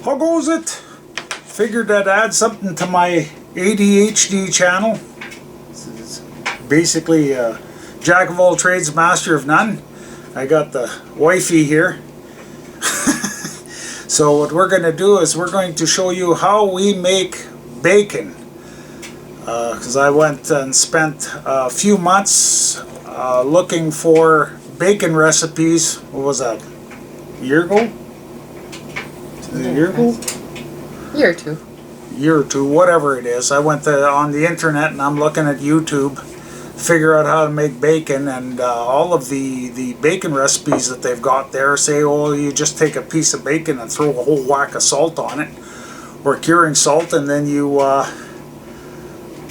How goes it? Figured I'd add something to my ADHD channel. It's basically jack of all trades, master of none. I got the wifey here. So what we're going to do is we're going to show you how we make bacon. Because I went and spent a few months looking for bacon recipes. What was that? A year ago? A year ago? Year or two. Year or two, whatever it is. I went on the internet and I'm looking at YouTube, figure out how to make bacon, and all of the bacon recipes that they've got there say, oh, you just take a piece of bacon and throw a whole whack of salt on it, or curing salt, and then you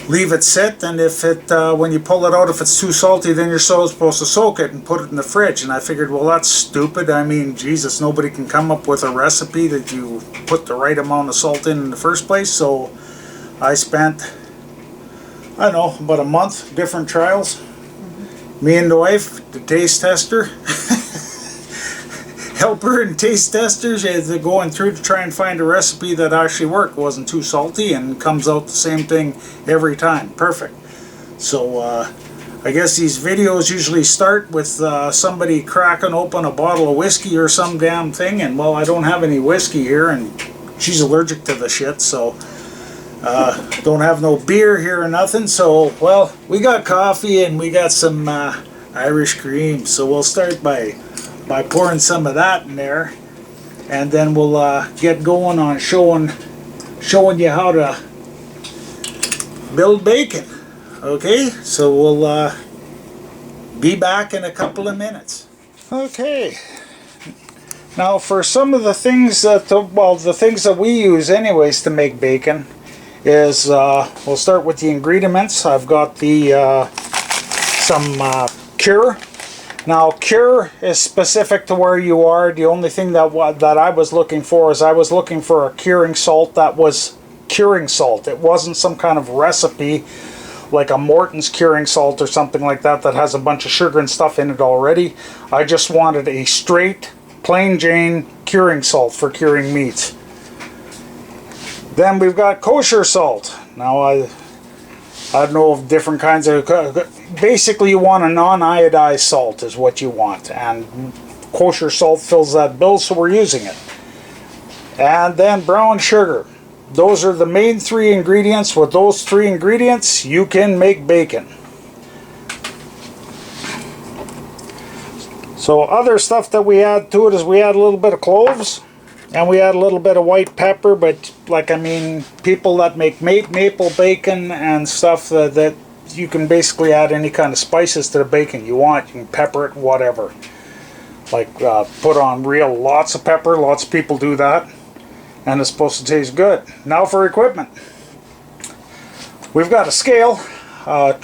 leave it sit, and if it when you pull it out, if it's too salty, then you're supposed to soak it and put it in the fridge. And I figured, well, that's stupid. I mean, Jesus, nobody can come up with a recipe that you put the right amount of salt in the first place. So I spent, I don't know, about a month, different trials. Me and the wife, the taste tester, helper and taste testers, they're going through to try and find a recipe that actually worked, wasn't too salty, and comes out the same thing every time. Perfect. So I guess these videos usually start with somebody cracking open a bottle of whiskey or some damn thing, and well, I don't have any whiskey here, and she's allergic to the shit, so don't have no beer here or nothing. So, well, we got coffee and we got some Irish cream, so we'll start by pouring some of that in there, and then we'll get going on showing you how to build bacon. Okay, so we'll be back in a couple of minutes. Okay, now for some of the things that the things that we use anyways to make bacon is we'll start with the ingredients. I've got the some cure. Now, cure is specific to where you are. The only thing that I was looking for is I was looking for a curing salt that was curing salt. It wasn't some kind of recipe like a Morton's curing salt or something like that that has a bunch of sugar and stuff in it already. I just wanted a straight, plain Jane curing salt for curing meats. Then we've got kosher salt. Now, I don't know of different kinds of... Basically, you want a non-iodized salt is what you want. And kosher salt fills that bill, so we're using it. And then brown sugar. Those are the main three ingredients. With those three ingredients, you can make bacon. So other stuff that we add to it is we add a little bit of cloves. And we add a little bit of white pepper, but like, I mean, people that make maple bacon and stuff, that you can basically add any kind of spices to the bacon you want. You can pepper it, whatever. Like put on lots of pepper. Lots of people do that. And it's supposed to taste good. Now for equipment. We've got a scale. A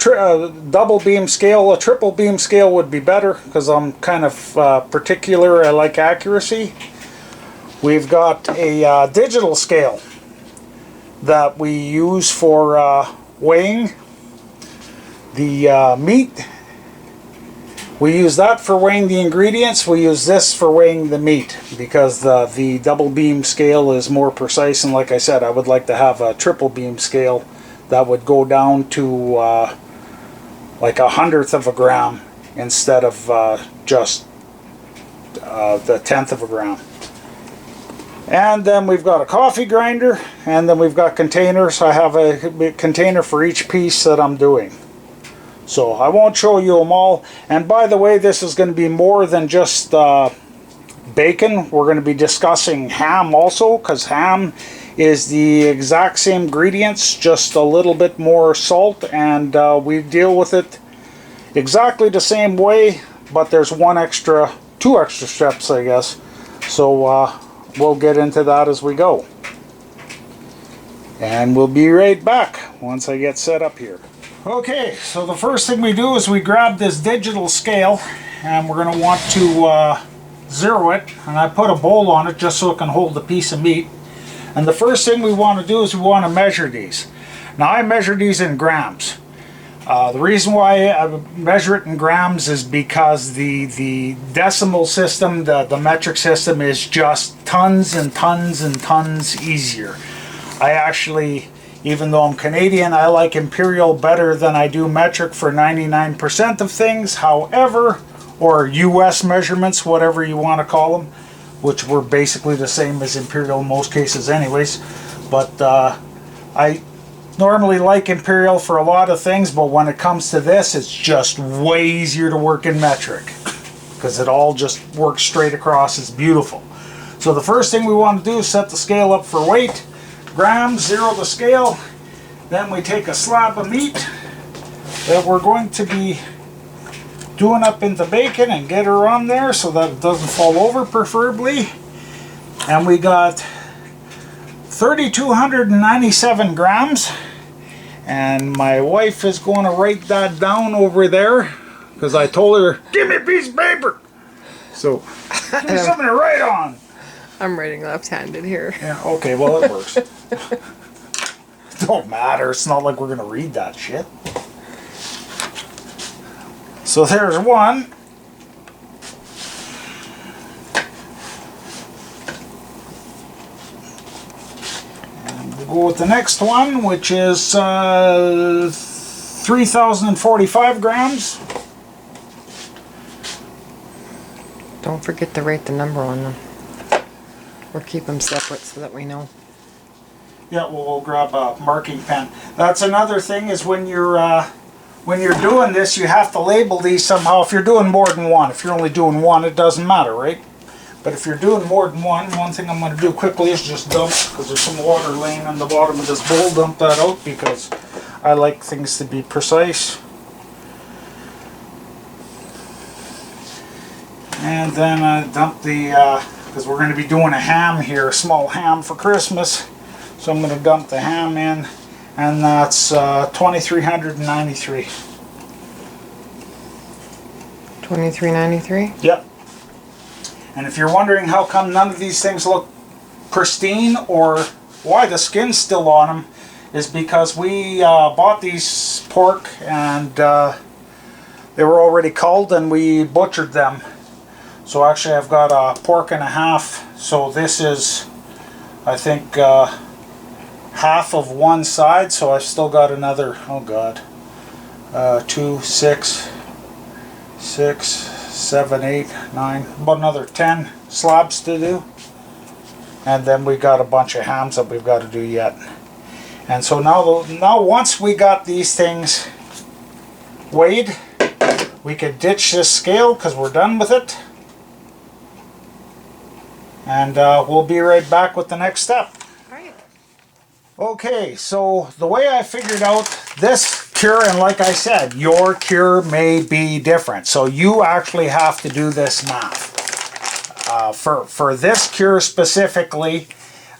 double beam scale. A triple beam scale would be better because I'm kind of particular. I like accuracy. We've got a digital scale that we use for weighing the meat. We use that for weighing the ingredients. We use this for weighing the meat because the double beam scale is more precise, and like I said, I would like to have a triple beam scale that would go down to like 1/100th of a gram instead of just the 1/10 of a gram. And then we've got a coffee grinder, and then we've got containers. I have a container for each piece that I'm doing. So I won't show you them all. And by the way, this is going to be more than just bacon. We're going to be discussing ham also, because ham is the exact same ingredients, just a little bit more salt, and we deal with it exactly the same way, but there's two extra steps, I guess. So we'll get into that as we go. And we'll be right back once I get set up here. Okay, so the first thing we do is we grab this digital scale, and we're going to want to zero it, and I put a bowl on it just so it can hold a piece of meat. And the first thing we want to do is we want to measure these. Now I measure these in grams. The reason why I measure it in grams is because the decimal system, the metric system, is just tons and tons and tons easier. I actually, even though I'm Canadian, I like imperial better than I do metric for 99% of things. However, or US measurements, whatever you want to call them, which were basically the same as imperial in most cases anyways. But I normally like imperial for a lot of things, but when it comes to this, it's just way easier to work in metric because it all just works straight across. It's beautiful. So the first thing we want to do is set the scale up for weight. Grams, zero the scale. Then we take a slab of meat that we're going to be doing up into bacon and get her on there so that it doesn't fall over, preferably. And we got 3,297 grams. And my wife is going to write that down over there because I told her, give me a piece of paper. So, give me something to write on. I'm writing left-handed here. Yeah, okay, well, it works. Don't matter. It's not like we're going to read that shit. So there's one. Go with the next one, which is 3,045 grams. Don't forget to write the number on them. Or keep them separate so that we know. Yeah, well, we'll grab a marking pen. That's another thing is when you're doing this, you have to label these somehow. If you're doing more than one, if you're only doing one, it doesn't matter, right? But if you're doing more than one thing I'm going to do quickly is just dump, because there's some water laying on the bottom of this bowl. Dump that out because I like things to be precise. And then I dump the, because we're going to be doing a ham here, a small ham for Christmas. So I'm going to dump the ham in, and that's 2,393. 23.93? Yep. And if you're wondering how come none of these things look pristine or why the skin's still on them, is because we bought these pork and they were already culled and we butchered them. So actually I've got a pork and a half. So this is, I think, half of one side. So I've still got another, oh God, 2, 6, 7, 8, 9, about another 10 slabs to do. And then we got a bunch of hams that we've got to do yet. And so now once we got these things weighed, we could ditch this scale because we're done with it. And we'll be right back with the next step. Alright. Okay, so the way I figured out this cure, and like I said, your cure may be different. So you actually have to do this math. For this cure specifically,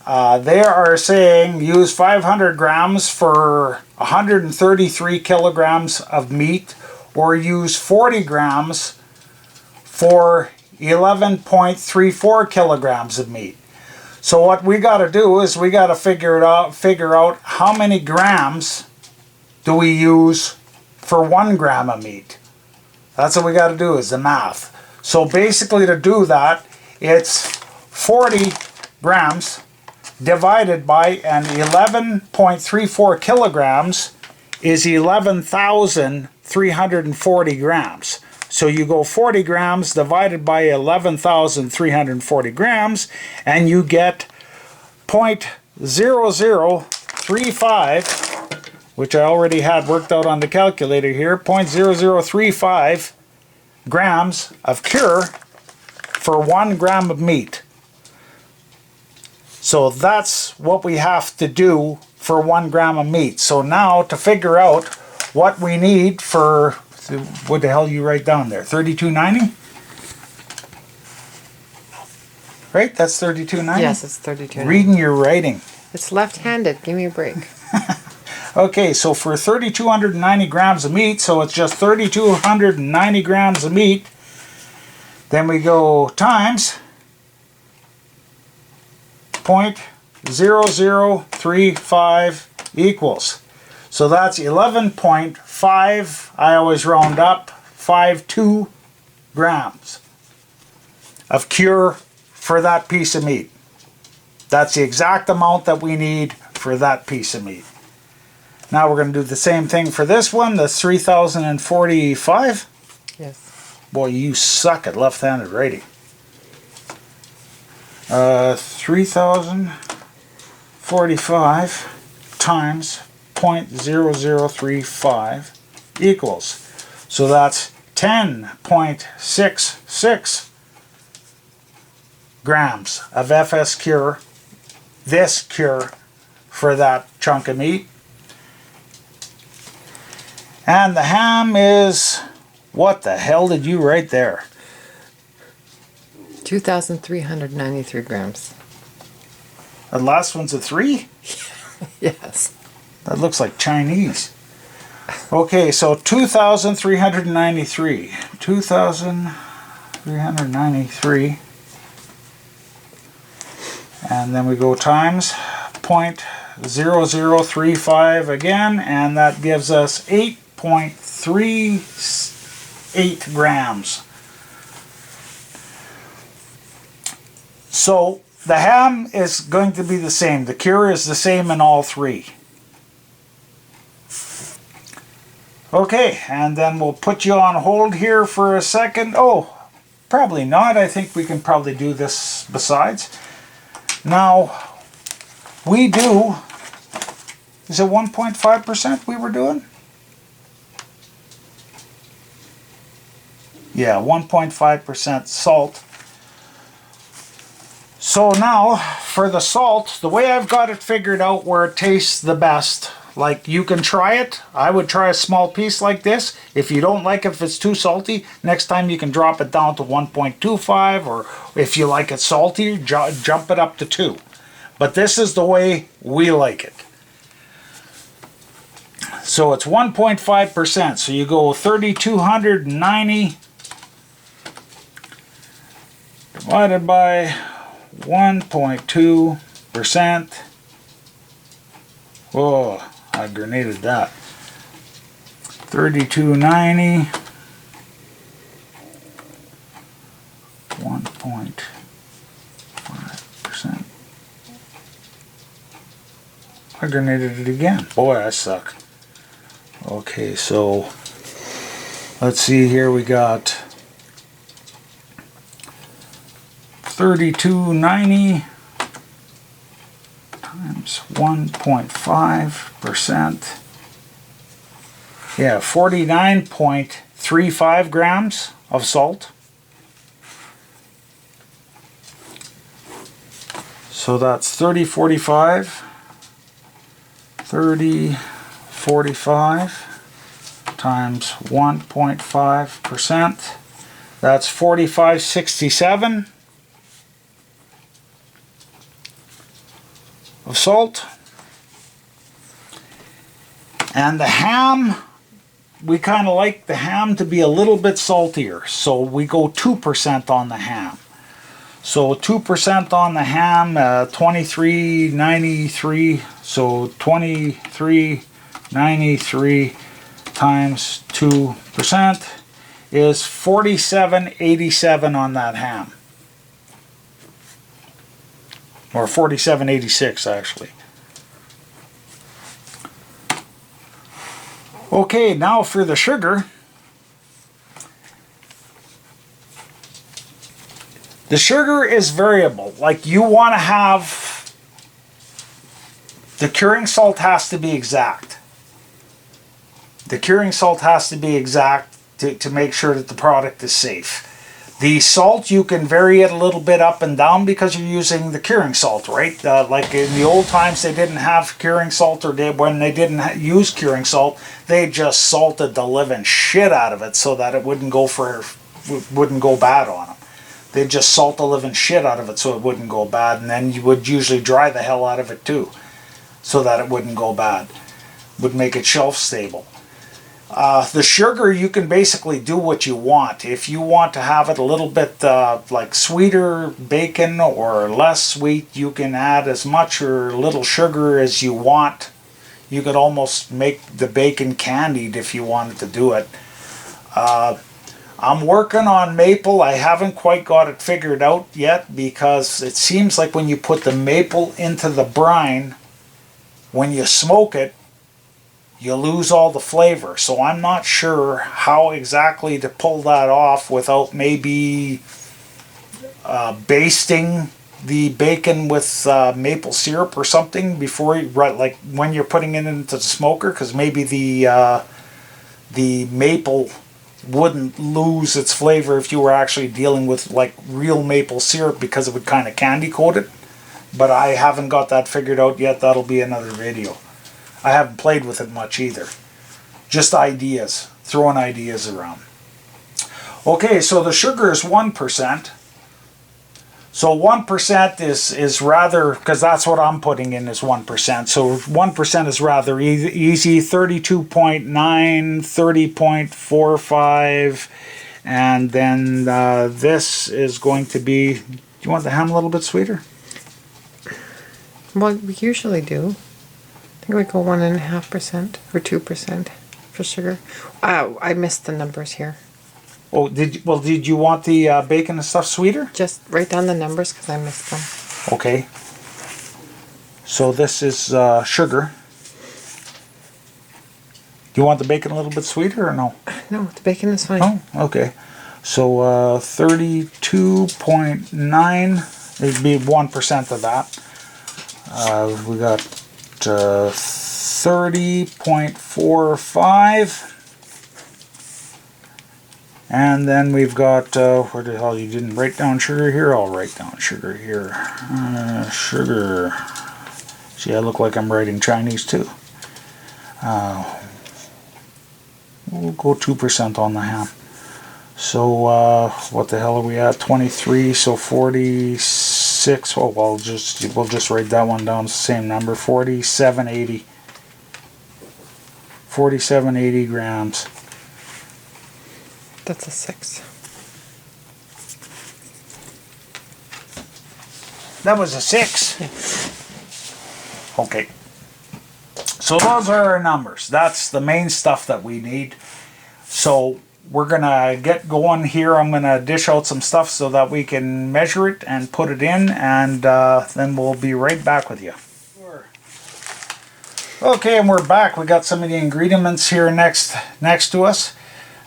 they are saying use 500 grams for 133 kilograms of meat, or use 40 grams for 11.34 kilograms of meat. So what we got to do is we got to figure out how many grams do we use for 1 gram of meat. That's what we got to do, is the math. So basically to do that, it's 40 grams divided by, and 11.34 kilograms is 11,340 grams. So you go 40 grams divided by 11,340 grams, and you get 0.0035, which I already had worked out on the calculator here, 0.0035 grams of cure for 1 gram of meat. So that's what we have to do for 1 gram of meat. So now to figure out what we need for, what the hell you write down there? 32.90? Right? That's 32.90? Yes, it's 32.90. Reading your writing. It's left-handed. Give me a break. Okay, so for 3,290 grams of meat, so it's just 3,290 grams of meat. Then we go times 0.0035 equals. So that's 11.5, I always round up, 52 grams of cure for that piece of meat. That's the exact amount that we need for that piece of meat. Now we're going to do the same thing for this one, the 3045. Yes. Boy, you suck at left-handed writing. 3045 times 0.0035 equals. So that's 10.66 grams of FS cure, this cure for that chunk of meat. And the ham is, what the hell did you write there? 2,393 grams. The last one's a 3? Yes. That looks like Chinese. Okay, so 2,393. 2,393. And then we go times 0.0035 again, and that gives us 8.38 grams. So the ham is going to be the same. The cure is the same in all three. Okay, and then we'll put you on hold here for a second. Oh, probably not. I think we can probably do this besides. Now, we do, is it 1.5% we were doing? Yeah, 1.5% salt. So now, for the salt, the way I've got it figured out where it tastes the best, like you can try it. I would try a small piece like this. If you don't like it, if it's too salty, next time you can drop it down to 1.25, or if you like it salty, jump it up to 2. But this is the way we like it. So it's 1.5%. So you go 3,290 divided by 1.2%. Whoa, I grenaded that. 3,290. 1.5%. I grenaded it again. Boy, I suck. Okay, so let's see here. We got 3,290 times 1.5%. Yeah, 49.35 grams of salt. So that's 3045 times 1.5%. That's 4567 of salt. And the ham, we kind of like the ham to be a little bit saltier, so we go 2% on the ham. So 2% on the ham, 23.93. So 23.93 times 2% is 47.87 on that ham. Or 47.86 actually. Okay, now for the sugar. The sugar is variable. Like, you want to have, the curing salt has to be exact. The curing salt has to be exact to make sure that the product is safe. The salt, you can vary it a little bit up and down because you're using the curing salt, right? Like in the old times, they didn't have curing salt, or when they didn't use curing salt, they just salted the living shit out of it so that it wouldn't go bad on them. They'd just salt the living shit out of it so it wouldn't go bad, and then you would usually dry the hell out of it too, so that it wouldn't go bad. Would make it shelf stable. The sugar, you can basically do what you want. If you want to have it a little bit like sweeter bacon or less sweet, you can add as much or little sugar as you want. You could almost make the bacon candied if you wanted to do it. I'm working on maple. I haven't quite got it figured out yet, because it seems like when you put the maple into the brine, when you smoke it, you lose all the flavor. So I'm not sure how exactly to pull that off without maybe basting the bacon with maple syrup or something before you, right, like when you're putting it into the smoker, because maybe the maple wouldn't lose its flavor if you were actually dealing with like real maple syrup, because it would kind of candy coat it. But I haven't got that figured out yet. That'll be another video. I haven't played with it much either. Just ideas, throwing ideas around. Okay, so the sugar is 1%. So 1% is rather, because that's what I'm putting in is 1%. So 1% is rather easy. 32.9, 30.45, and then this is going to be, do you want the ham a little bit sweeter? Well, we usually do. I think we go 1.5% or 2% for sugar. I missed the numbers here. Oh, did you want the bacon and stuff sweeter? Just write down the numbers because I missed them. Okay. So this is sugar. Do you want the bacon a little bit sweeter or no? No, the bacon is fine. Oh, okay. So 32.9, it'd be 1% of that. We got 30.45. And then we've got, where the hell, you didn't write down sugar here? I'll write down sugar here. Sugar. See, I look like I'm writing Chinese too. We'll go 2% on the ham. So, what the hell are we at? 23, so 46. Oh, well, we'll just write that one down. It's the same number. 4780. 4780 grams. That's a 6. That was a 6? Yes. Okay. So those are our numbers. That's the main stuff that we need. So we're going to get going here. I'm going to dish out some stuff so that we can measure it and put it in, and then we'll be right back with you. Okay, and we're back. We got some of the ingredients here next to us.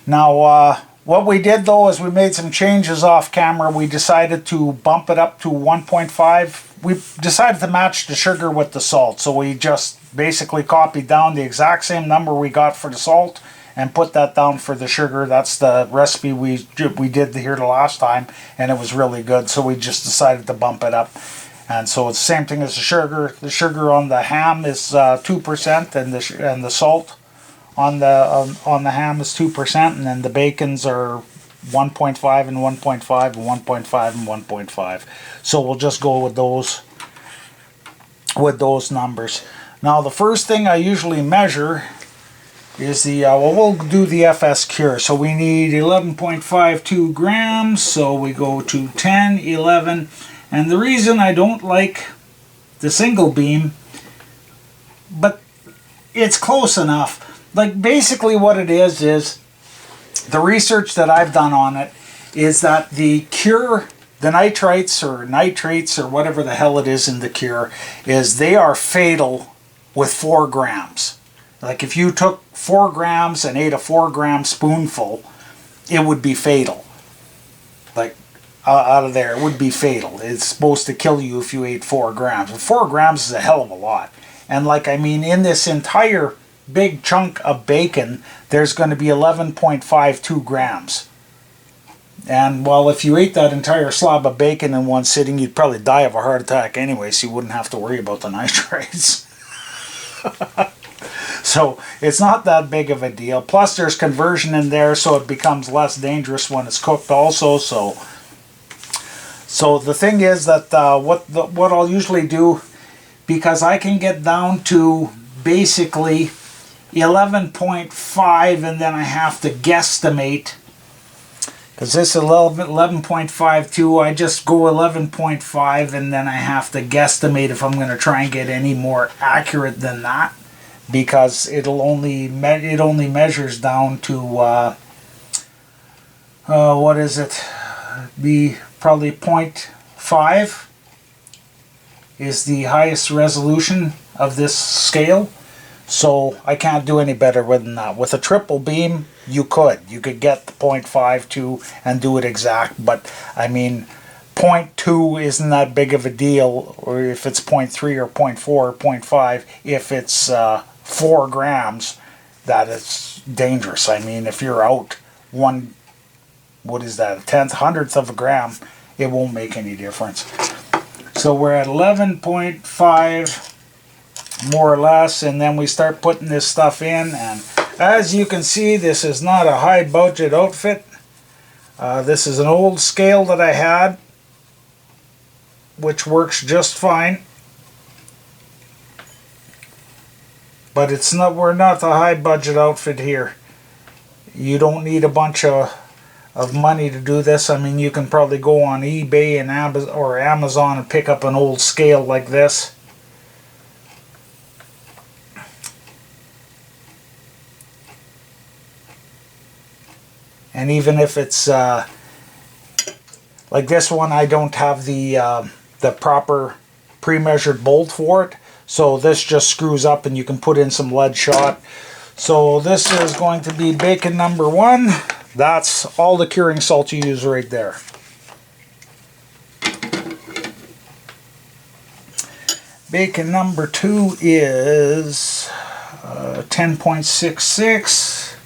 Now, what we did though is we made some changes off camera. We decided to bump it up to 1.5. We decided to match the sugar with the salt. So we just basically copied down the exact same number we got for the salt and put that down for the sugar. That's the recipe we did here the last time, and it was really good. So we just decided to bump it up. And so it's the same thing as the sugar. The sugar on the ham is 2%, and the salt on the ham is 2%, and then the bacons are 1.5 and 1.5 and 1.5 and 1.5. So we'll just go with those numbers. Now the first thing I usually measure is the we'll do the FS cure. So we need 11.52 grams. So we go to 10, 11, and the reason I don't like the single beam, but it's close enough. Like basically what it is the research that I've done on it is that the cure, the nitrites or nitrates or whatever the hell it is in the cure, is they are fatal with 4 grams. Like if you took 4 grams and ate a 4-gram spoonful, it would be fatal. Like out of there, it would be fatal. It's supposed to kill you if you ate 4 grams. And 4 grams is a hell of a lot. And like, I mean, in this entire big chunk of bacon, there's going to be 11.52 grams. And well, if you ate that entire slab of bacon in one sitting, you'd probably die of a heart attack anyway, so you wouldn't have to worry about the nitrates. So it's not that big of a deal. Plus there's conversion in there, so it becomes less dangerous when it's cooked also. So the thing is that what I'll usually do, because I can get down to basically 11.5, and then I have to guesstimate, because this is 11.52, I just go 11.5, and then I have to guesstimate if I'm going to try and get any more accurate than that. because it only measures down to what is it? Be probably 0.5 is the highest resolution of this scale. So I can't do any better than that. With a triple beam, you could get the 0.52 and do it exact, but I mean 0.2 isn't that big of a deal, or if it's 0.3 or 0.4 or 0.5, if it's 4 grams, that is dangerous. I mean, if you're out one, what is that, a tenth, hundredth of a gram, it won't make any difference. So we're at 11.5 more or less, and then we start putting this stuff in, and as you can see, this is not a high budget outfit. This is an old scale that I had, which works just fine, but it's not, we're not the high budget outfit here. You don't need a bunch of money to do this. I mean, you can probably go on eBay and Amazon and pick up an old scale like this. And even if it's like this one, I don't have the proper pre-measured bolt for it, so this just screws up and you can put in some lead shot. So this is going to be bacon number 1. That's all the curing salt you use right there. Bacon number 2 is 10.66.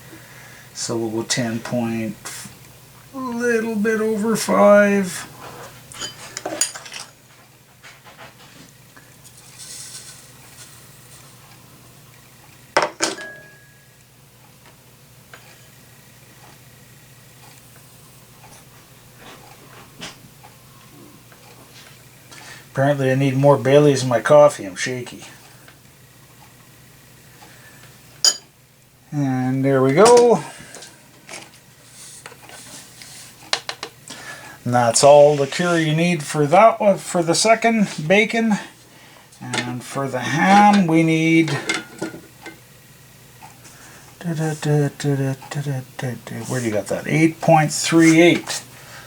So we'll go 10 point, a little bit over 5. Apparently I need more Baileys in my coffee. I'm shaky. And there we go. And that's all the cure you need for that one, for the second bacon. And for the ham we need where do you got that? 8.38.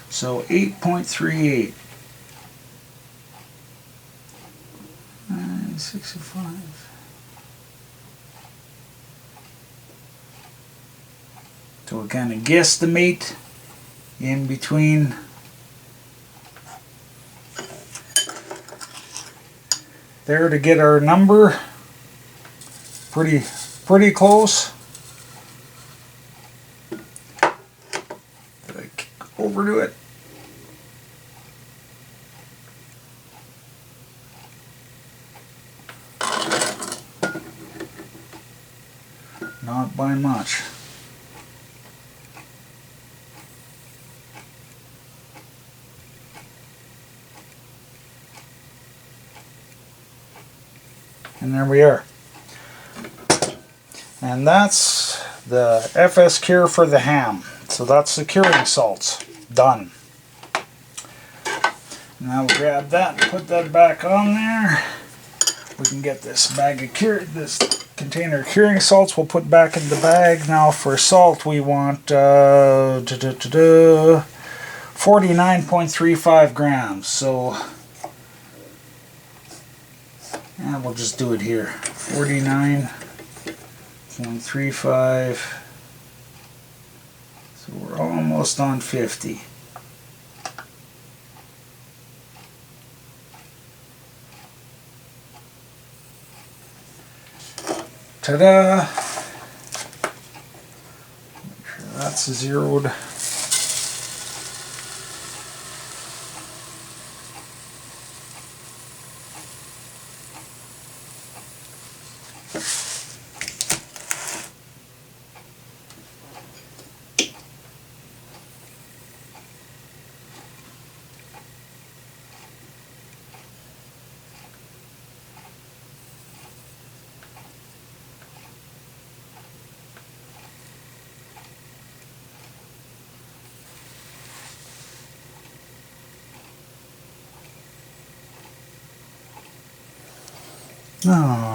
So 8.38. 965. So we kind of guesstimate in between there to get our number. Pretty close. Did I overdo it? Not by much. And there we are. And that's the FS cure for the ham. So that's the curing salts. Done. Now we'll grab that and put that back on there. We can get this bag of this container of curing salts we'll put back in the bag. Now for salt we want 49.35 grams. So and we'll just do it here. 49.35. So we're almost on 50. Ta-da! Make sure that's zeroed.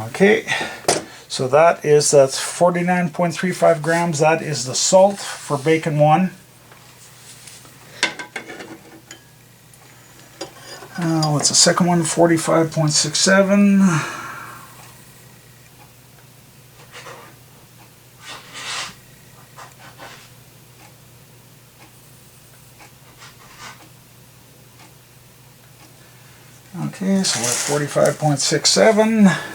Okay, So that's 49.35 grams. That is the salt for bacon 1. What's the second one? 45.67. Okay, so we're at 45.67.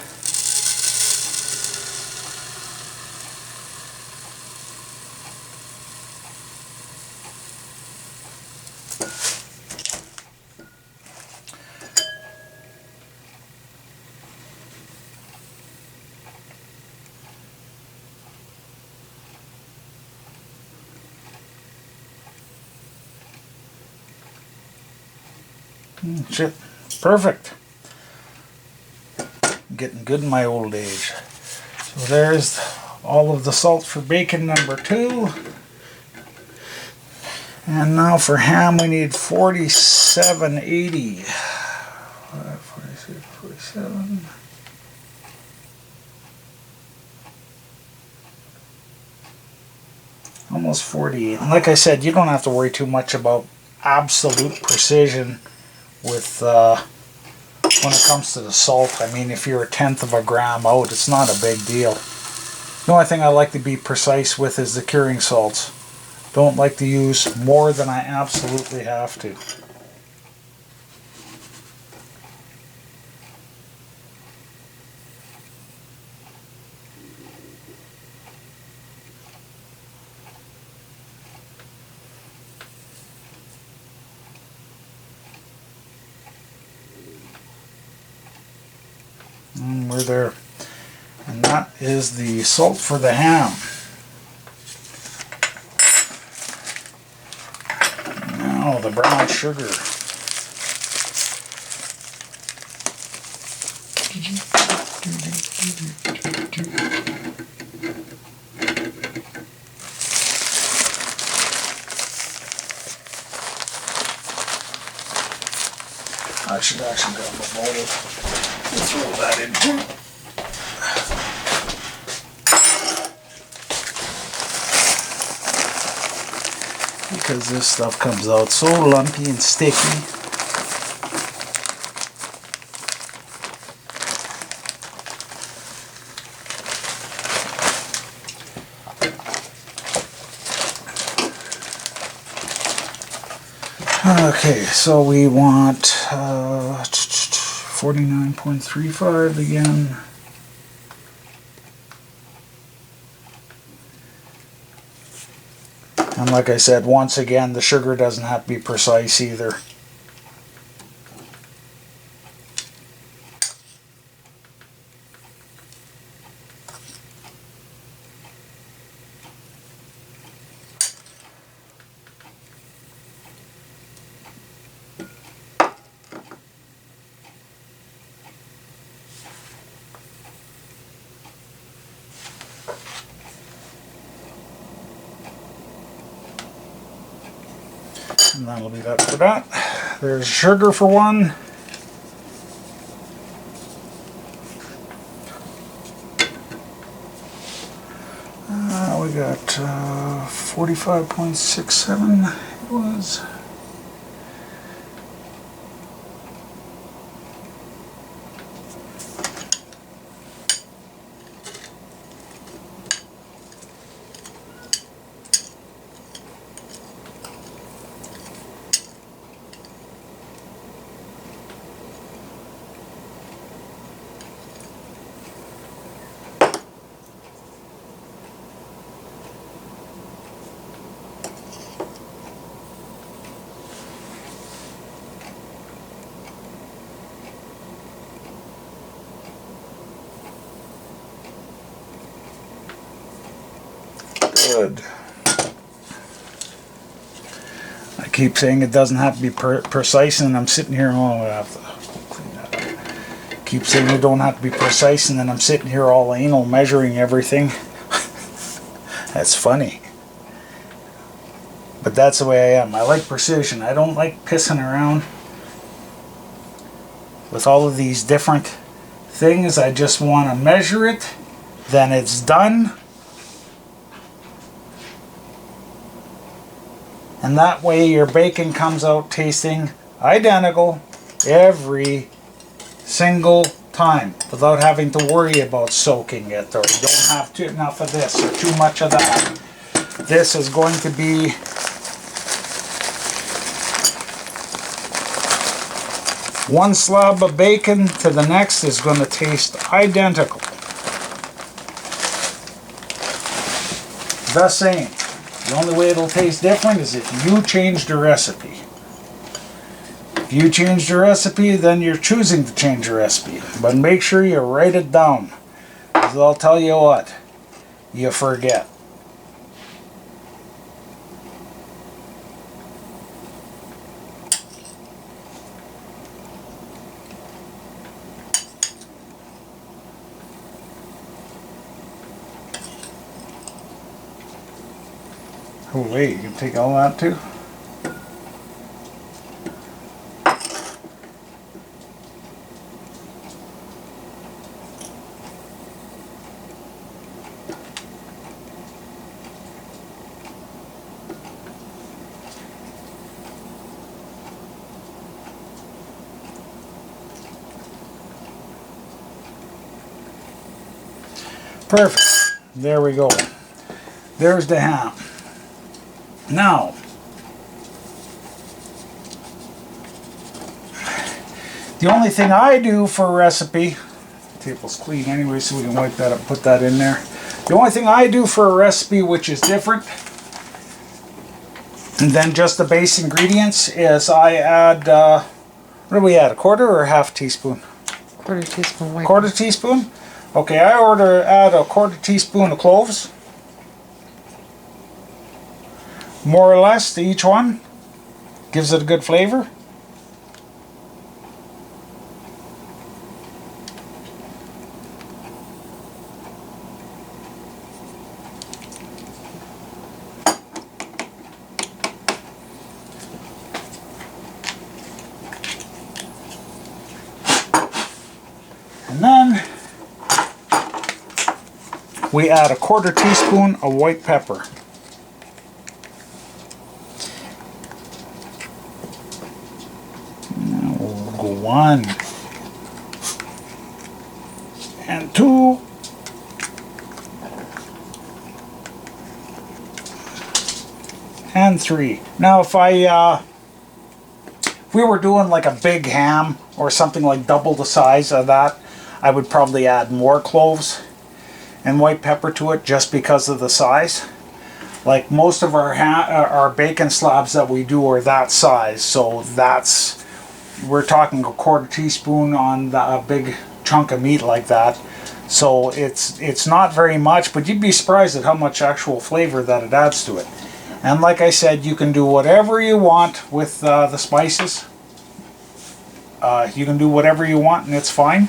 Shit, perfect. I'm getting good in my old age. So there's all of the salt for bacon number 2. And now for ham we need 47.80. 46, 47. Almost 48. And like I said, you don't have to worry too much about absolute precision with when it comes to the salt. I mean, if you're 1/10 of a gram out, it's not a big deal. The only thing I like to be precise with is the curing salts. Don't like to use more than I absolutely have to. And we're there. And that is the salt for the ham. Now the brown sugar. I should actually grab a bowl and throw that in too. Because this stuff comes out so lumpy and sticky. Okay, so we want 49.35 again. And like I said, once again, the sugar doesn't have to be precise either. And that'll be that for that. There's sugar for 1. We got 45.67 it was. Good. I keep saying it doesn't have to be precise, and I'm sitting here. Oh, I have to clean that up. Keep saying it don't have to be precise, and then I'm sitting here all anal measuring everything. That's funny. But that's the way I am. I like precision. I don't like pissing around with all of these different things. I just want to measure it then it's done. And that way your bacon comes out tasting identical every single time without having to worry about soaking it, or you don't have too enough of this or too much of that. This is going to be one slab of bacon to the next is going to taste identical. The same. The only way it'll taste different is if you change the recipe. If you change the recipe, then you're choosing to change the recipe. But make sure you write it down. Because I'll tell you what, you forget. Oh wait, you can take all that too? Perfect. There we go. There's the ham. Now, the only thing I do for a recipe, the table's clean anyway, so we can wipe that up, put that in there. The only thing I do for a recipe which is different than just the base ingredients is I add, what do we add, a quarter or a half teaspoon? Quarter teaspoon white. Quarter teaspoon? Okay, I add a quarter teaspoon of cloves. More or less to each one. Gives it a good flavor. And then we add a quarter teaspoon of white pepper. One and two and three. Now if we were doing like a big ham or something like double the size of that, I would probably add more cloves and white pepper to it just because of the size. Like most of our bacon slabs that we do are that size, so we're talking a quarter teaspoon on a big chunk of meat like that. So it's not very much, but you'd be surprised at how much actual flavor that it adds to it. And like I said, you can do whatever you want with the spices. You can do whatever you want and it's fine.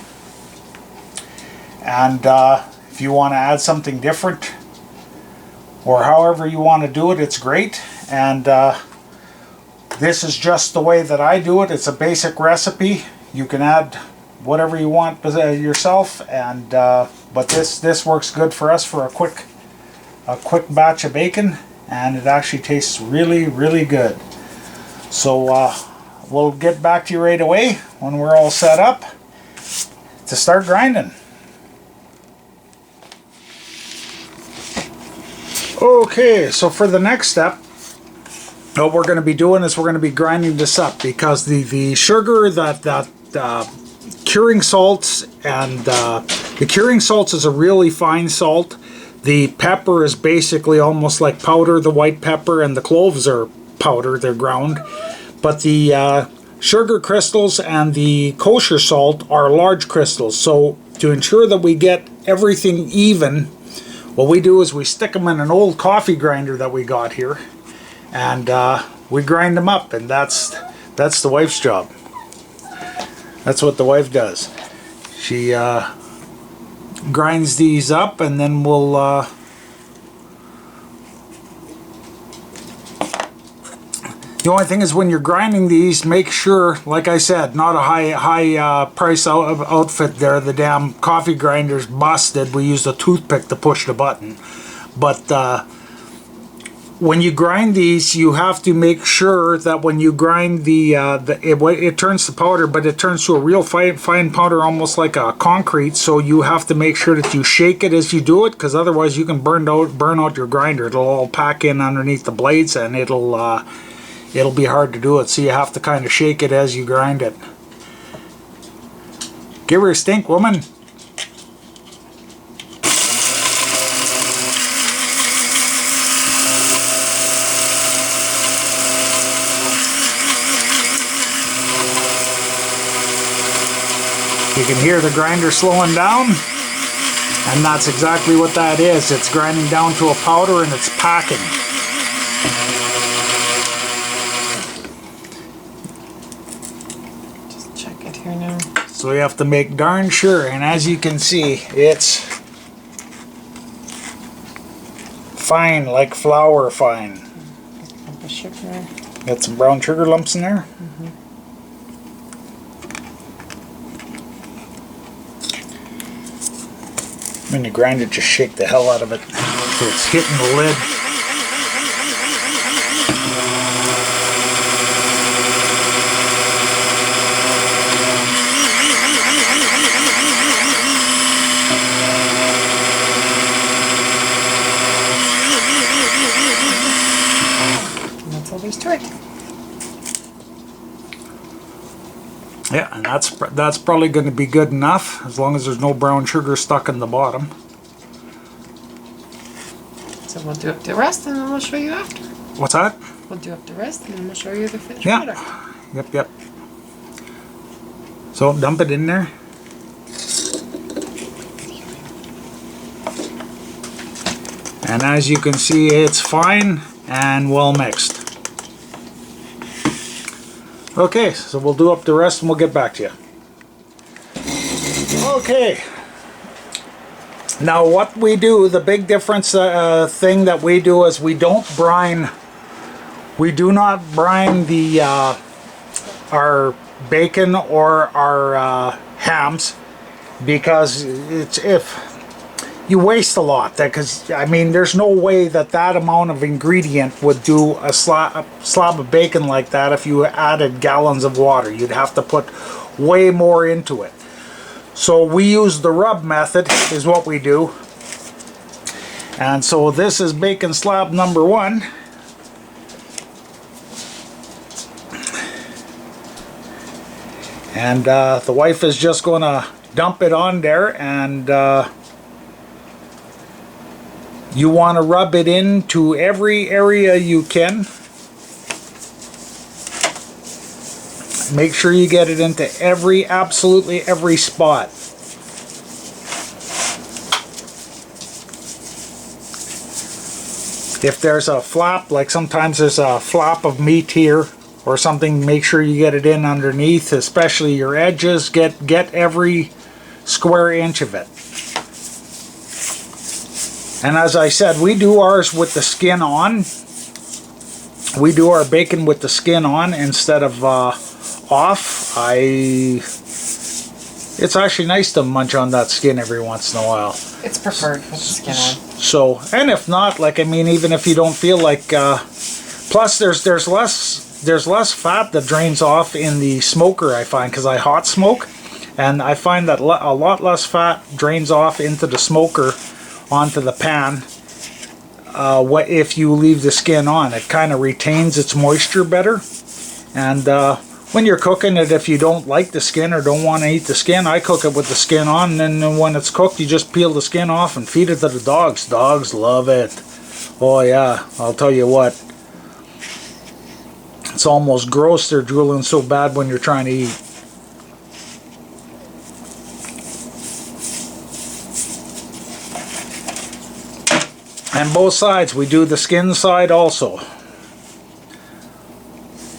And if you want to add something different or however you want to do it, it's great. And this is just the way that I do it. It's a basic recipe. You can add whatever you want yourself, and but this works good for us for a quick batch of bacon, and it actually tastes really, really good. So we'll get back to you right away when we're all set up to start grinding. Okay, so for the next step, what we're going to be doing is we're going to be grinding this up, because the sugar, that curing salts, and the curing salts is a really fine salt. The pepper is basically almost like powder, the white pepper, and the cloves are powder, they're ground. But the sugar crystals and the kosher salt are large crystals. So to ensure that we get everything even, what we do is we stick them in an old coffee grinder that we got here, and we grind them up, and that's the wife's job. That's what the wife does. She grinds these up, and then we'll the The only thing is when you're grinding these, make sure, like I said, not a high price outfit there. The damn coffee grinder's busted. We used a toothpick to push the button. But when you grind these, you have to make sure that when you grind it turns to powder, but it turns to a real fine powder, almost like a concrete. So you have to make sure that you shake it as you do it, because otherwise you can burn out your grinder. It'll all pack in underneath the blades, and it'll be hard to do it. So you have to kind of shake it as you grind it. Give her a stink, woman. You can hear the grinder slowing down, and that's exactly what that is. It's grinding down to a powder and it's packing. Just check it here now. So you have to make darn sure, and as you can see, it's fine, like flour fine. Lump of sugar. Got some brown sugar lumps in there. When you grind it, just shake the hell out of it so it's hitting the lid. And that's all there's to it. Yeah, and that's probably going to be good enough, as long as there's no brown sugar stuck in the bottom. So we'll do up the rest and then we'll show you after. What's that? We'll do up the rest and then we'll show you the finished Yeah. product. Yep. So dump it in there. And as you can see, it's fine and well mixed. Okay, so we'll do up the rest and we'll get back to you. Okay. Now what we do, the big difference thing that we do is we don't brine. We do not brine the our bacon or our hams, because you waste a lot. Because I mean, there's no way that amount of ingredient would do a slab of bacon like that if you added gallons of water. You'd have to put way more into it. So we use the rub method is what we do. And so this is bacon slab number 1. And the wife is just going to dump it on there, and you want to rub it into every area you can. Make sure you get it into absolutely every spot. If there's a flap, like sometimes there's a flap of meat here or something, make sure you get it in underneath, especially your edges. Get every square inch of it. And as I said, we do ours with the skin on. We do our bacon with the skin on instead of off. It's actually nice to munch on that skin every once in a while. It's preferred with the skin on. So, and if not, like, I mean, even if you don't feel like, plus there's less fat that drains off in the smoker, I find, because I hot smoke, and I find that a lot less fat drains off into the smoker onto the pan. If you leave the skin on, it kind of retains its moisture better. And when you're cooking it, if you don't like the skin or don't want to eat the skin, I cook it with the skin on, and then when it's cooked, you just peel the skin off and feed it to the dogs. Dogs love it. Oh yeah, I'll tell you what. It's almost gross. They're drooling so bad when you're trying to eat. And both sides, we do the skin side also.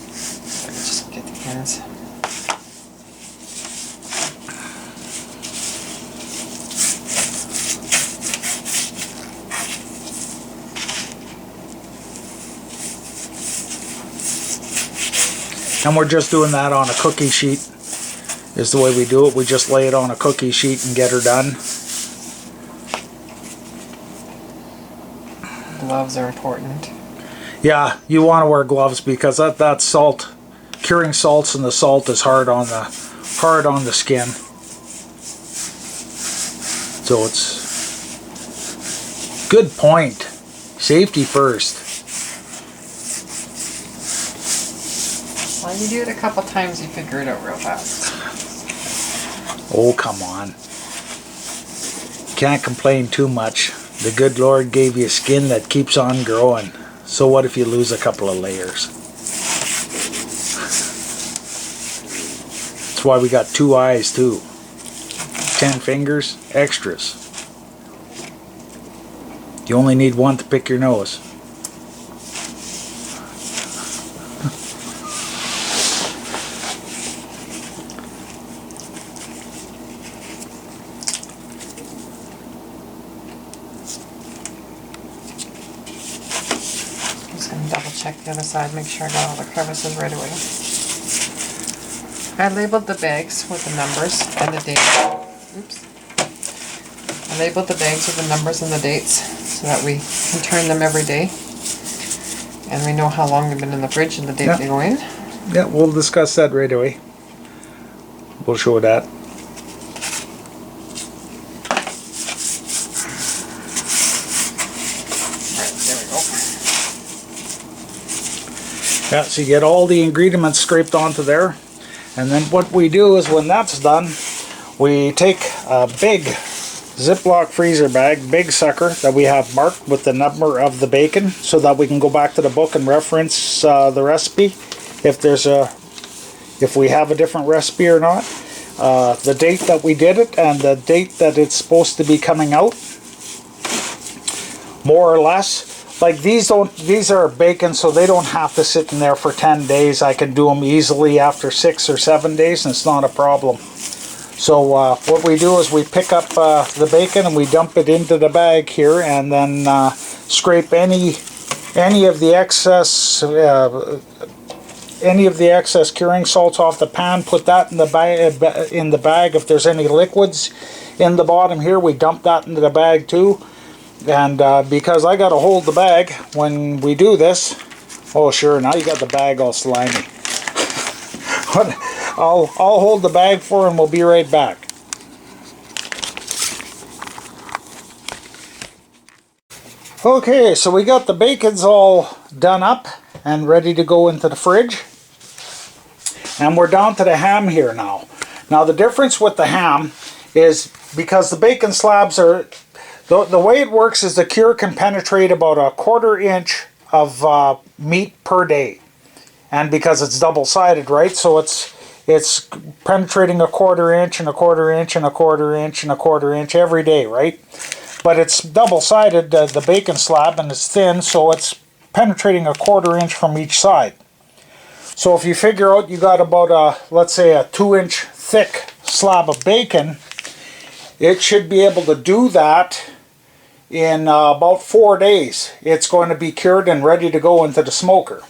Just get the cans. And we're just doing that on a cookie sheet, is the way we do it. We just lay it on a cookie sheet and get her done. Gloves are important. Yeah, you want to wear gloves because that salt, curing salts, and the salt is hard on the skin. So it's good point. Safety first. Well, you do it a couple times, you figure it out real fast. Oh, come on. Can't complain too much. The good Lord gave you skin that keeps on growing. So what if you lose a couple of layers? That's why we got 2 eyes too. 10 fingers, extras. You only need 1 to pick your nose. Double check the other side, make sure I got all the crevices right away. I labeled the bags with the numbers and the dates. Oops. I labeled the bags with the numbers and the dates so that we can turn them every day. And we know how long they've been in the fridge and the date they go in. Yeah, we'll discuss that right away. We'll show that. Yeah, so you get all the ingredients scraped onto there, and then what we do is when that's done, we take a big Ziploc freezer bag, big sucker, that we have marked with the number of the bacon so that we can go back to the book and reference the recipe if we have a different recipe or not. The date that we did it and the date that it's supposed to be coming out, more or less. Like these are bacon, so they don't have to sit in there for 10 days. I can do them easily after 6 or 7 days, and it's not a problem. So what we do is we pick up the bacon and we dump it into the bag here, and then scrape any of the excess curing salts off the pan. Put that in the bag. If there's any liquids in the bottom here, we dump that into the bag too. And because I got to hold the bag when we do this, oh sure, now you got the bag all slimy. I'll hold the bag for and we'll be right back. Okay, so we got the bacons all done up and ready to go into the fridge. And we're down to the ham here now. Now the difference with the ham is because the bacon slabs are... The way it works is the cure can penetrate about a 1/4 inch of meat per day. And because it's double-sided, right? So it's penetrating a 1/4 inch and a 1/4 inch and a 1/4 inch and a 1/4 inch every day, right? But it's double-sided, the bacon slab, and it's thin, so it's penetrating a 1/4 inch from each side. So if you figure out you got about let's say a 2-inch thick slab of bacon, it should be able to do that in about 4 days. It's going to be cured and ready to go into the smoker.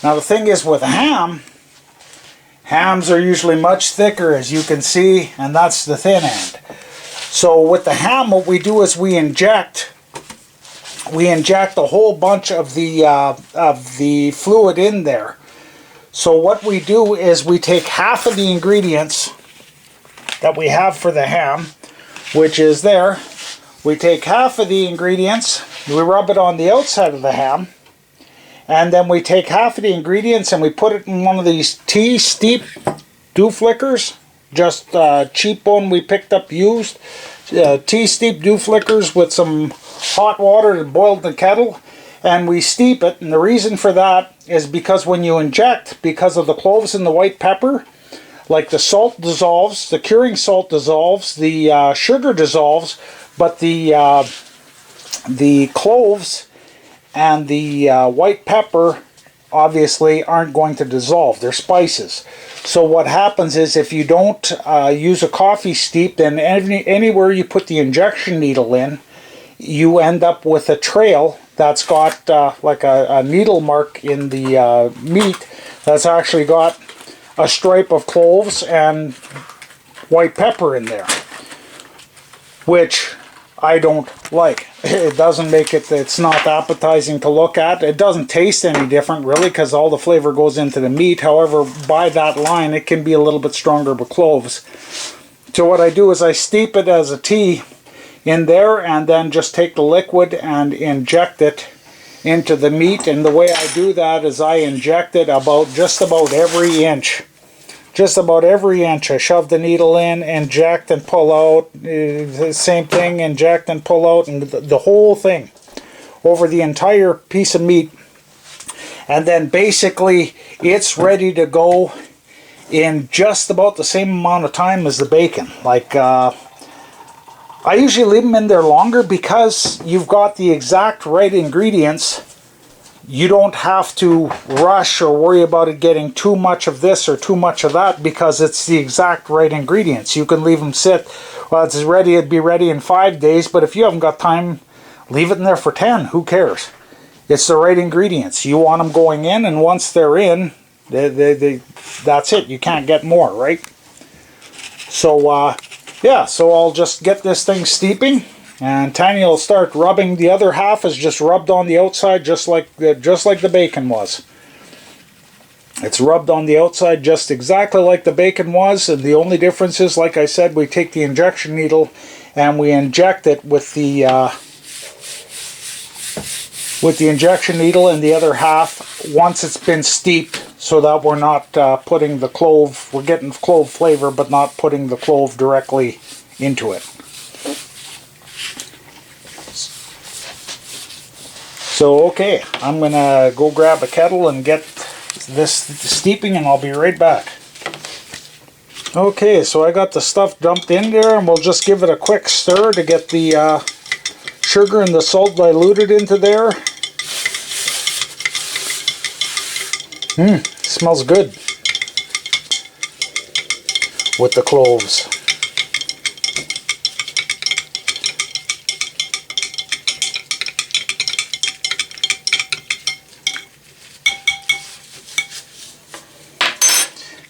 Now the thing is with ham, hams are usually much thicker, as you can see, and that's the thin end. So with the ham, what we do is we inject a whole bunch of the fluid in there. So what we do is we take half of the ingredients that we have for the ham, which is there. We take half of the ingredients, we rub it on the outside of the ham, and then we take half of the ingredients and we put it in one of these tea steep dew flickers, just cheap one we picked up used, tea steep dew flickers with some hot water boiled in the kettle, and we steep it. And the reason for that is because when you inject, because of the cloves and the white pepper, like the salt dissolves, the curing salt dissolves, the sugar dissolves, but the cloves and the white pepper obviously aren't going to dissolve. They're spices. So what happens is if you don't use a coffee steep, then anywhere you put the injection needle in, you end up with a trail that's got like a needle mark in the meat that's actually got a stripe of cloves and white pepper in there, which I don't like. It doesn't make it, it's not appetizing to look at. It doesn't taste any different really because all the flavor goes into the meat. However, by that line it can be a little bit stronger with cloves. So what I do is I steep it as a tea in there and then just take the liquid and inject it into the meat. And the way I do that is I inject it just about every inch. Just about every inch. I shove the needle in, inject and pull out. Same thing, inject and pull out, and the whole thing over the entire piece of meat. And then basically it's ready to go in just about the same amount of time as the bacon. Like I usually leave them in there longer because you've got the exact right ingredients. You don't have to rush or worry about it getting too much of this or too much of that because it's the exact right ingredients. You can leave them sit. Well, it's ready, it'd be ready in 5 days, but if you haven't got time, leave it in there for 10. Who cares? It's the right ingredients. You want them going in, and once they're in, that's it. You can't get more, right? So, yeah, so I'll just get this thing steeping. And Tanya will start rubbing. The other half is just rubbed on the outside, just like the bacon was. It's rubbed on the outside just exactly like the bacon was, and the only difference is, like I said, we take the injection needle and we inject it with the injection needle in the other half once it's been steeped, so that we're not putting the clove. We're getting clove flavor, but not putting the clove directly into it. So, okay, I'm going to go grab a kettle and get this steeping, and I'll be right back. Okay, so I got the stuff dumped in there, and we'll just give it a quick stir to get the sugar and the salt diluted into there. Smells good with the cloves.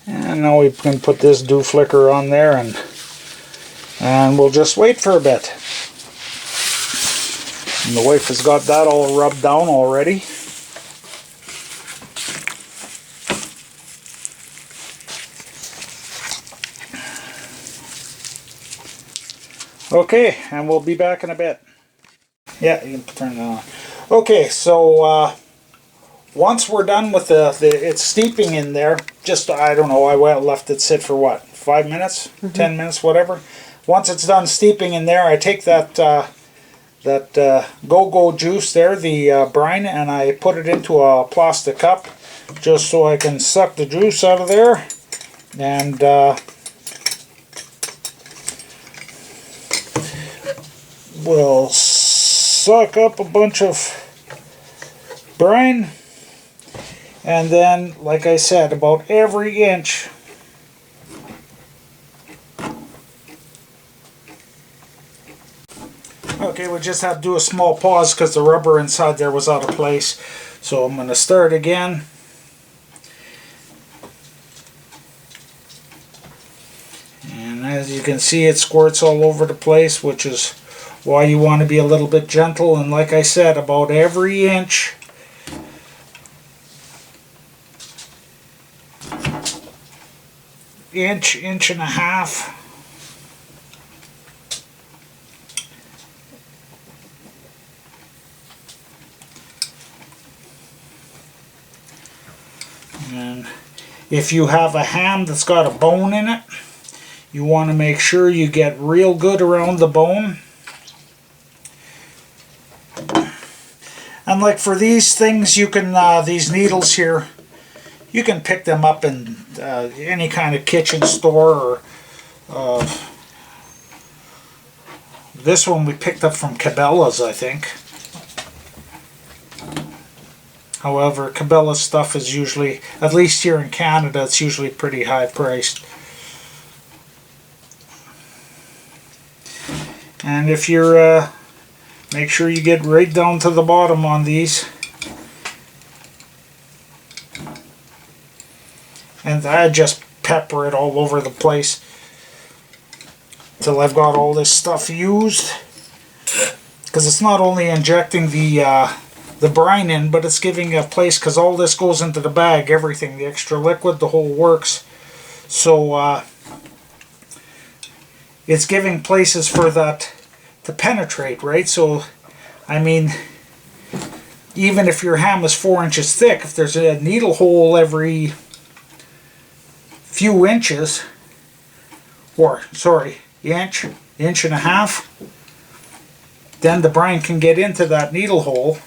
And now we can put this dew flicker on there, and we'll just wait for a bit. And the wife has got that all rubbed down already. Okay, and we'll be back in a bit. Yeah, you can turn it on. Okay, so once we're done with it's steeping in there, just, I don't know, I left it sit for what, 5 minutes, 10 minutes, whatever. Once it's done steeping in there, I take that go-go juice there, the brine, and I put it into a plastic cup just so I can suck the juice out of there. And we'll suck up a bunch of brine. And then, like I said, about every inch. Okay, we just had to do a small pause because the rubber inside there was out of place. So I'm going to stir it again. And as you can see, it squirts all over the place, which is why you want to be a little bit gentle. And like I said, about every inch. Inch and a half. And if you have a ham that's got a bone in it, you want to make sure you get real good around the bone. And like for these things, you can, these needles here, you can pick them up in any kind of kitchen store. Or this one we picked up from Cabela's, I think. However, Cabela's stuff is usually, at least here in Canada, it's usually pretty high priced. And if you're Make sure you get right down to the bottom on these. And I just pepper it all over the place till I've got all this stuff used. Because it's not only injecting the brine in, but it's giving a place, because all this goes into the bag, everything, the extra liquid, the whole works. So it's giving places for that to penetrate, right? So, I mean, even if your ham is 4 inches thick, if there's a needle hole every few inches, or, sorry, inch and a half, then the brine can get into that needle hole.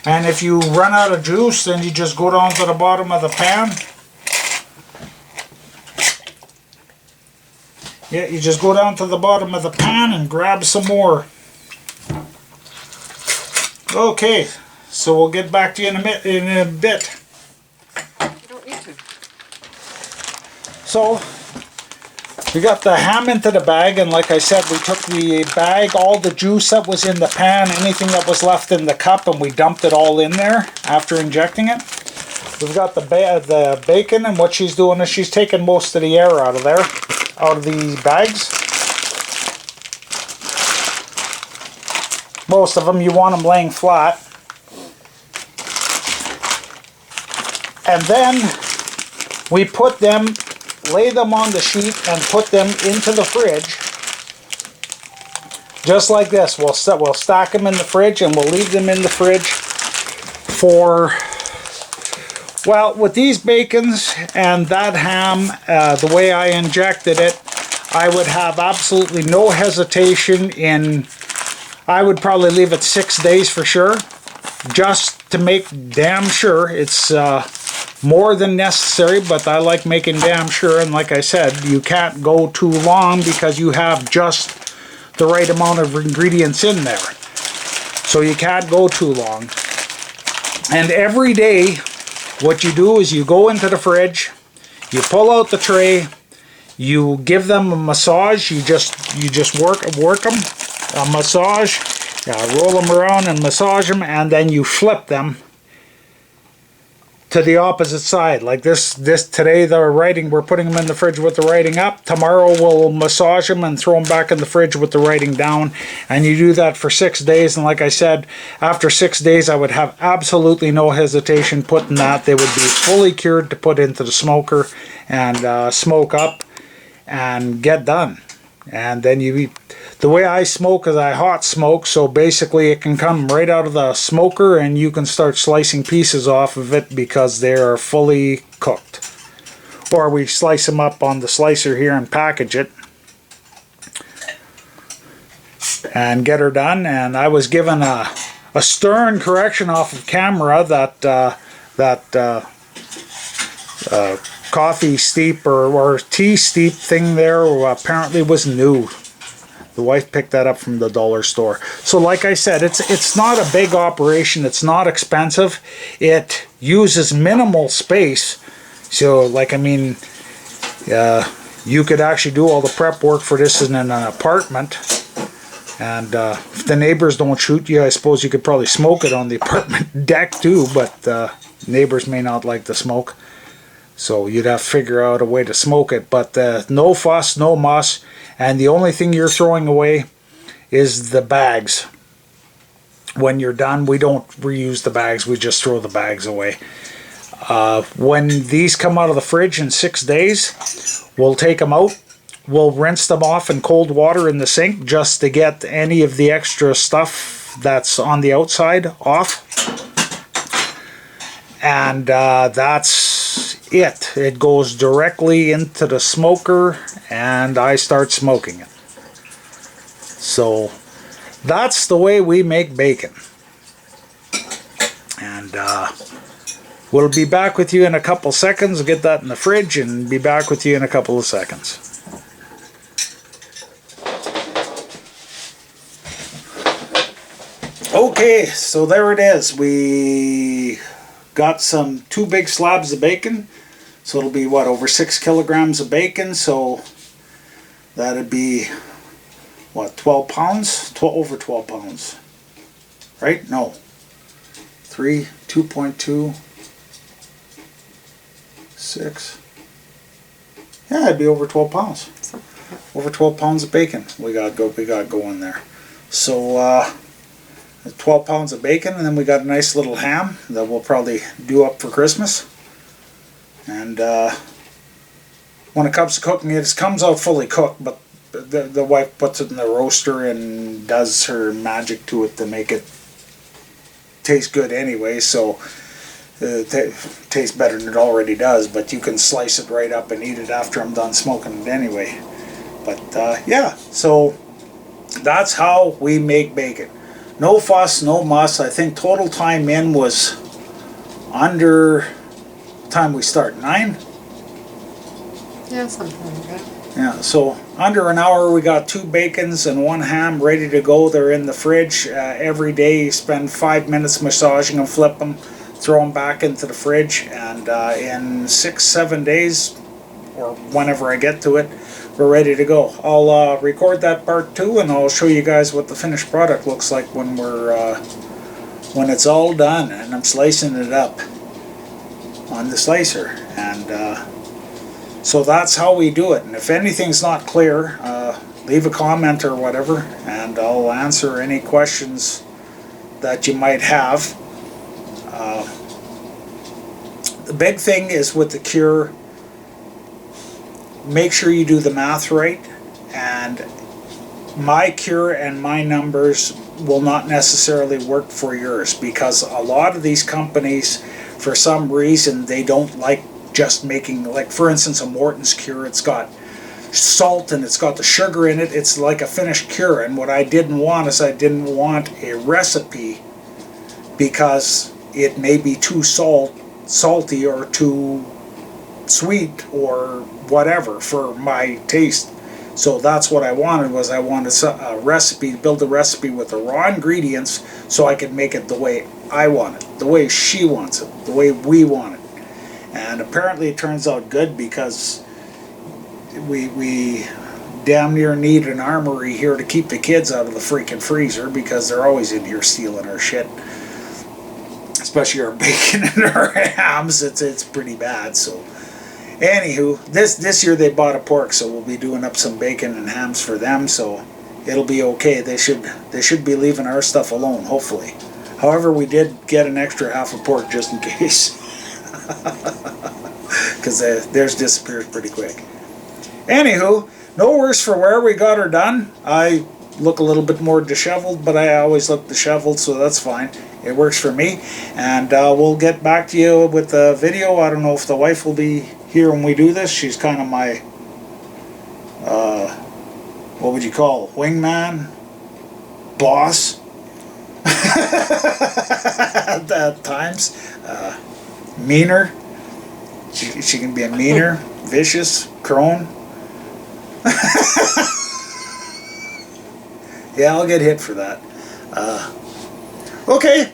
And if you run out of juice, then you just go down to the bottom of the pan. Yeah, you just go down to the bottom of the pan and grab some more. Okay, so we'll get back to you in a bit. You don't need to. So, we got the ham into the bag, and like I said, we took the bag, all the juice that was in the pan, anything that was left in the cup, and we dumped it all in there after injecting it. We've got the bacon, and what she's doing is she's taking most of the air out of there, out of these bags. Most of them, you want them laying flat. And then we put them, lay them on the sheet and put them into the fridge. Just like this. We'll stack them in the fridge, and we'll leave them in the fridge for, well, with these bacons and that ham, the way I injected it, I would have absolutely no hesitation in, I would probably leave it 6 days for sure, just to make damn sure. It's more than necessary, but I like making damn sure. And like I said, you can't go too long because you have just the right amount of ingredients in there. So you can't go too long. And every day, what you do is you go into the fridge, you pull out the tray, you give them a massage. You just work them, a massage. Roll them around and massage them, and then you flip them to the opposite side. Like this today, the writing, we're putting them in the fridge with the writing up. Tomorrow we'll massage them and throw them back in the fridge with the writing down. And you do that for 6 days. And like I said, after 6 days, I would have absolutely no hesitation putting that. They would be fully cured to put into the smoker and smoke up and get done. And then you eat. The way I smoke is I hot smoke, so basically it can come right out of the smoker and you can start slicing pieces off of it because they are fully cooked. Or we slice them up on the slicer here and package it and get her done. And I was given a stern correction off of camera that coffee steep or tea steep thing there apparently was new. The wife picked that up from the dollar store. So like I said, it's not a big operation. It's not expensive. It uses minimal space. So like, I mean, you could actually do all the prep work for this in an apartment. And if the neighbors don't shoot you, I suppose you could probably smoke it on the apartment deck too. But neighbors may not like the smoke. So you'd have to figure out a way to smoke it. But no fuss, no muss. And the only thing you're throwing away is the bags. When you're done, we don't reuse the bags. We just throw the bags away. When these come out of the fridge in 6 days, we'll take them out. We'll rinse them off in cold water in the sink just to get any of the extra stuff that's on the outside off. And that's it. It goes directly into the smoker and I start smoking it. So that's the way we make bacon. And we'll be back with you in a couple seconds. Get that in the fridge and be back with you in a couple of seconds. Okay, so there it is. We got 2 big slabs of bacon. So it'll be, what, over 6 kilograms of bacon. So that'd be what, 12 pounds? Over 12 pounds. Right? No. 2.2, 6. Yeah, it'd be over 12 pounds. Over 12 pounds of bacon we got going there. So 12 pounds of bacon, and then we got a nice little ham that we'll probably do up for Christmas. And when it comes to cooking, it comes out fully cooked, but the wife puts it in the roaster and does her magic to it to make it taste good anyway. So it tastes better than it already does, but you can slice it right up and eat it after I'm done smoking it anyway. But yeah, so that's how we make bacon. No fuss, no muss. I think total time in was under time we start, 9? Yeah, something like that. Yeah, so under an hour we got 2 bacons and 1 ham ready to go. They're in the fridge. Every day you spend 5 minutes massaging them, flip them, throw them back into the fridge, and in 6-7 days, or whenever I get to it, we're ready to go. I'll record that part too, and I'll show you guys what the finished product looks like when when it's all done and I'm slicing it up on the slicer. And so that's how we do it. And if anything's not clear, leave a comment or whatever, and I'll answer any questions that you might have. The big thing is with the cure, make sure you do the math right, and my cure and my numbers will not necessarily work for yours, because a lot of these companies, for some reason, they don't like just making, like for instance a Morton's cure, it's got salt and it's got the sugar in it, it's like a finished cure. And what I didn't want is I didn't want a recipe because it may be too salty or too sweet or whatever for my taste. So that's what I wanted, was I wanted a recipe, build a recipe with the raw ingredients so I could make it the way I want it, the way she wants it, the way we want it. And apparently it turns out good, because we damn near need an armory here to keep the kids out of the freaking freezer, because they're always in here stealing our shit. Especially our bacon and our hams, it's pretty bad. So anywho, this year they bought a pork, so we'll be doing up some bacon and hams for them, so it'll be okay. They should be leaving our stuff alone, hopefully. However, we did get an extra half a pork just in case, because theirs disappears pretty quick. Anywho, no worse for wear. We got her done. I look a little bit more disheveled, but I always look disheveled, so that's fine. It works for me. And we'll get back to you with the video. I don't know if the wife will be here when we do this. She's kind of my, what would you call it? Wingman? Boss? At times. Meaner. She can be a meaner, vicious, crone. Yeah, I'll get hit for that. Okay,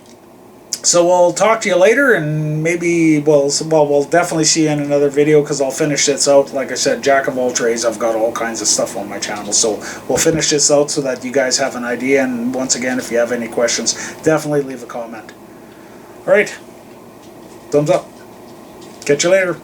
so we'll talk to you later, and maybe we'll definitely see you in another video, because I'll finish this out. Like I said, jack of all trades, I've got all kinds of stuff on my channel, so we'll finish this out so that you guys have an idea. And once again, if you have any questions, definitely leave a comment. Alright, thumbs up. Catch you later.